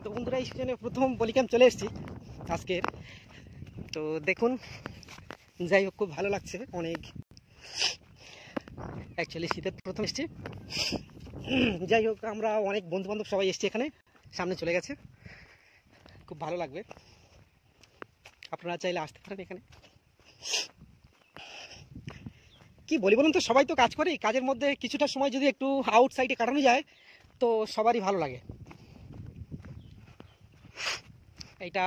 তো বন্ধুরা এই সিজনে প্রথম বলি ক্যাম্প চলে এসেছি আজকের। তো দেখুন, যাই হোক খুব ভালো লাগছে অনেক। অ্যাকচুয়ালি শীতের প্রথম এসেছি। যাই হোক আমরা অনেক বন্ধু বান্ধব সবাই এসেছি এখানে, সামনে চলে গেছে, খুব ভালো লাগবে। আপনারা চাইলে আসতে পারেন এখানে। কি বলি বলুন তো, সবাই তো কাজ করি, কাজের মধ্যে কিছুটা সময় যদি একটু আউটসাইডে কাটানো যায় তো সবারই ভালো লাগে। এইটা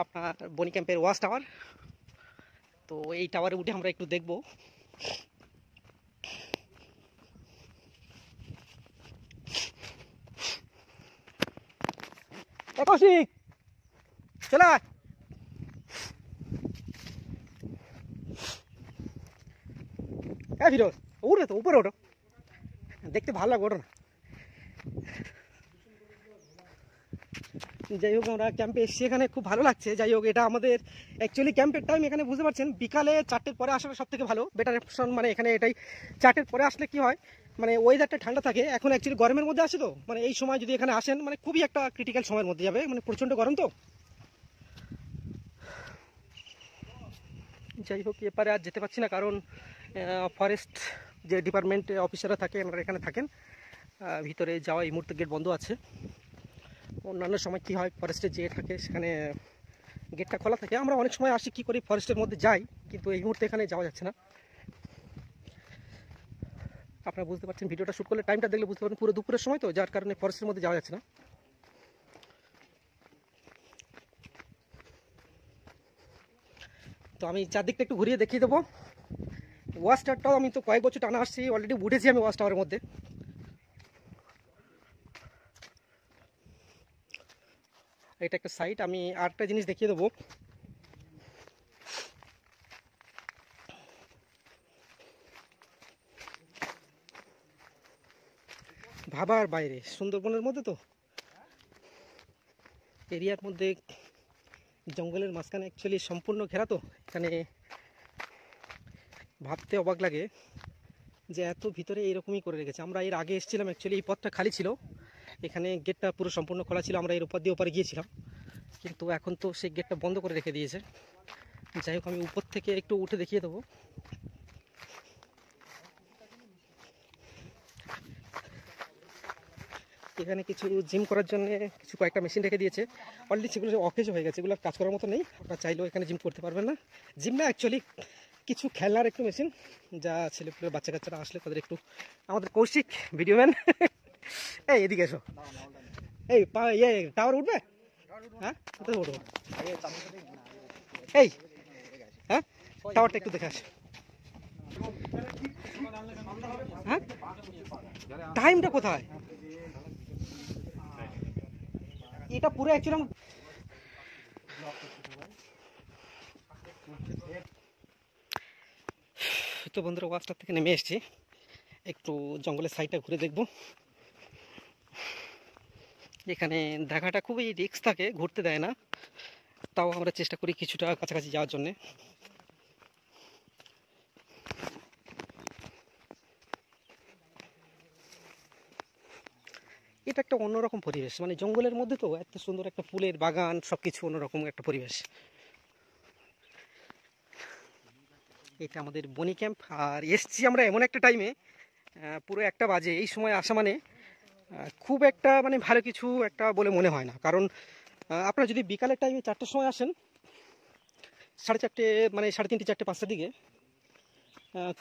আপনার বনি ক্যাম্পের ওয়াচ টাওয়ার। তো এই টাওয়ারে উঠে আমরা একটু দেখব। কৌশিক চলে আয়। হ্যাঁ ফিরোজ, উঠবে তো, উপরে ওঠো, দেখতে ভালো লাগবে, ওঠো না। যাই হোক আমরা ক্যাম্পে এসেছি, এখানে খুব ভালো লাগছে। যাই হোক এটা আমাদের অ্যাকচুয়ালি ক্যাম্পের টাইম এখানে বুঝতে পারছেন, বিকালে 4টের পরে আসাটা সব থেকে ভালো, বেটার অপশন। মানে এখানে এটাই, 4টের পরে আসলে কি হয়, মানে ওয়েদারটা ঠান্ডা থাকে। এখন অ্যাকচুয়ালি গরমের মধ্যে আসে, তো মানে এই সময় যদি এখানে আসেন মানে খুবই একটা ক্রিটিক্যাল সময়ের মধ্যে যাবে, মানে প্রচণ্ড গরম তো। যাই হোক এপারে আর যেতে পারছি না, কারণ ফরেস্ট যে ডিপার্টমেন্ট অফিসাররা থাকে ওনারা এখানে থাকেন। ভিতরে যাওয়া এই মুহূর্তে গেট বন্ধ আছে। অন্যান্য সময় কী হয়, ফরেস্টে যে থাকে সেখানে গেটটা খোলা থাকে। আমরা অনেক সময় আসি, কী করি, ফরেস্টের মধ্যে যাই, কিন্তু এই মুহূর্তে এখানে যাওয়া যাচ্ছে না। আপনারা বুঝতে পারছেন, ভিডিওটা শ্যুট করলে টাইমটা দেখলে বুঝতে পারবেন পুরো দুপুরের সময়, তো যার কারণে ফরেস্টের মধ্যে যাওয়া যাচ্ছে না। তো আমি চারদিকটা একটু ঘুরিয়ে দেখিয়ে দেবো। ওয়াচ টাওয়ারটাও আমি তো কয়েক বছর টানা আসছি, অলরেডি উঠেছি আমি ওয়াচ টাওয়ারের মধ্যে। এটা একটা সাইট। আমি আরেকটা জিনিস দেখিয়ে দেবো। ভাবার বাইরে, সুন্দরবনের মধ্যে তো এরিয়ার মধ্যে, জঙ্গলের মাঝখানে অ্যাকচুয়ালি সম্পূর্ণ ঘেরা, তো এখানে ভাবতে অবাক লাগে যে এত ভিতরে এইরকমই করে রেখেছে। আমরা এর আগে এসেছিলাম, অ্যাকচুয়ালি এই পথটা খালি ছিল, এখানে গেটটা পুরো সম্পূর্ণ খোলা ছিল, আমরা এর উপর দিয়ে ওপারে গিয়েছিলাম, কিন্তু এখন তো সেই গেটটা বন্ধ করে রেখে দিয়েছে। যাই হোক আমি উপর থেকে একটু উঠে দেখিয়ে দেবো। এখানে কিছু জিম করার জন্য কিছু কয়েকটা মেশিন রেখে দিয়েছে, অলরেডি সেগুলো অকেজ হয়ে গেছে, এগুলো কাজ করার মতো নেই। আপনারা চাইলেও এখানে জিম করতে পারবেন না। জিম না, অ্যাকচুয়ালি কিছু খেলনার একটু মেশিন, যা ছেলেপুলে বাচ্চা কাচ্চারা আসলে তাদের একটু। আমাদের কৌশিক ভিডিও ম্যান, এই এদিকে এসো। এই টাওয়ার উঠবে? হ্যাঁ কোথায় উঠবো? এই হ্যাঁ টাওয়ারটা একটু দেখে আসে। হ্যাঁ টাইমটা কোথায়? এটা পুরো অ্যাকচুয়ালি তো বন্ধুরা ওয়াচটার থেকে নেমে এসেছি, একটু জঙ্গলের সাইডটা ঘুরে দেখব। এখানে দেখাটা খুবই রিস্ক থাকে, ঘুরতে দেয় না, তাও আমরা চেষ্টা করি কিছুটা কাছাকাছি যাওয়ার জন্যে। এটা একটা অন্যরকম পরিবেশ, মানে জঙ্গলের মধ্যে তো এত সুন্দর একটা ফুলের বাগান, সব কিছু অন্যরকম একটা পরিবেশ। এটা আমাদের বনি ক্যাম্প। আর এসছি আমরা এমন একটা টাইমে, পুরো 1টা বাজে, এই সময় আসা মানে খুব একটা মানে ভালো কিছু একটা বলে মনে হয় না। কারণ আপনারা যদি বিকালের টাইমে 4টার সময় আসেন, 4:30 মানে 3:30, 4টে 5টার দিকে,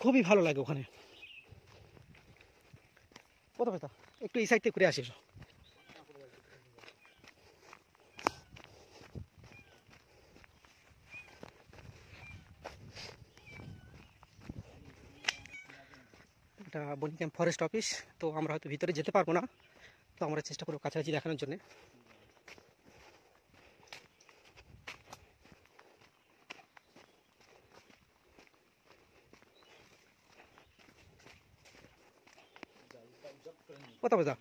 খুবই ভালো লাগে ওখানে। কোথাও কোথাও একটু এই সাইড থেকে ঘুরে আসি। এটা বনি ক্যাম্প ফরেস্ট অফিস। তো আমরা হয়তো ভিতরে যেতে পারবো না, তো আমরা চেষ্টা করবো কাছাকাছি দেখানোর জন্য। কোথাও কোথাও